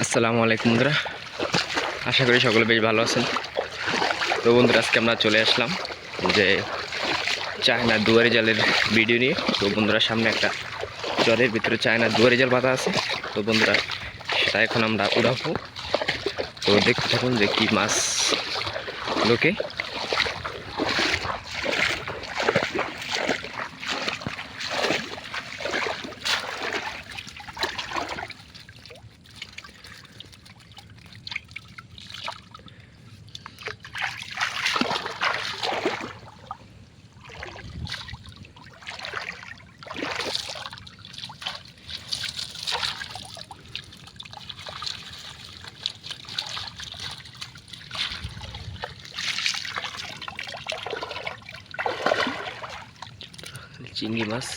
আসসালামু আলাইকুম বন্ধুরা, আশা করি সকলে বেশ ভালো আছেন। তো বন্ধুরা, আজকে আমরা চলে আসলাম যে চায়না দুয়ারি জালের ভিডিও নিয়ে। তো বন্ধুরা, সামনে একটা জলের ভিতরে চায়না দুয়ারি জাল বাঁধা আছে। তো বন্ধুরা, সেটা এখন আমরা উড়াবো। তো দেখতে থাকুন যে কি মাছ লোকে। চিংড়ি মাছ,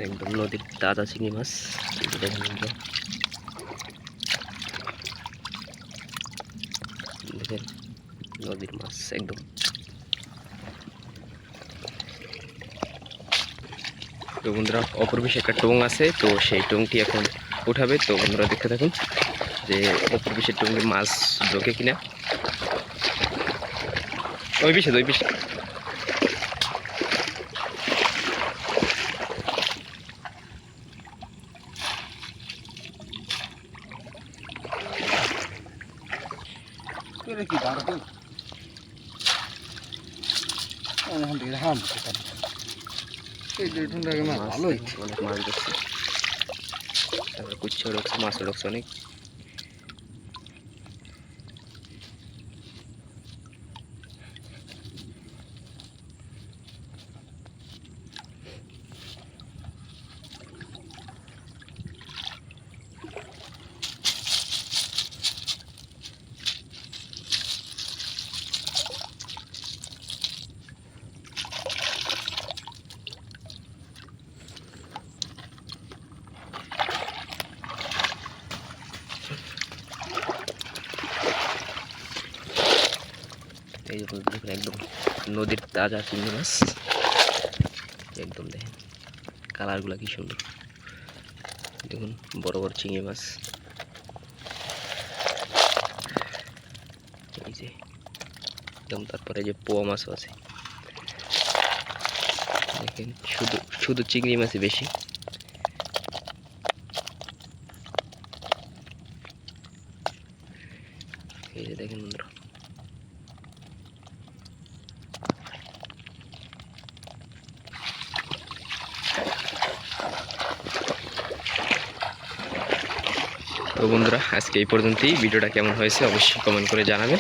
একদম নদীর তাজা চিংড়ি মাছ। দেখেন নদীর মাছ একদম। তো বন্ধুরা, অপর বেশি একটা টং আছে, তো সেই টংটি এখন উঠাবে। তো বন্ধুরা, দেখতে থাকুন যে অপর বেশি টঙ্গে মাছ ঢোকে কিনা। ওই পিছে কি ভালোই অনেক মাছ ঢুকছে, তারপরে কুচ্ছা ঢুকছে, মাছও ঢুকছে অনেক। এই যে দেখুন একদম নদীর তাজা চিংড়ি মাছ, একদম দেখেন কালারগুলো কি সুন্দর। দেখুন বড় বড় চিংড়ি মাছ, এই যে একদম। তারপরে যে পোয়া মাছও আছে, দেখেন শুধু শুধু চিংড়ি মাছই বেশি। এই যে দেখেন বন্ধুরা, তো বন্ধুরা, আজকে এই পর্যন্তই। ভিডিওটা কেমন হয়েছে অবশ্যই কমেন্ট করে জানাবেন।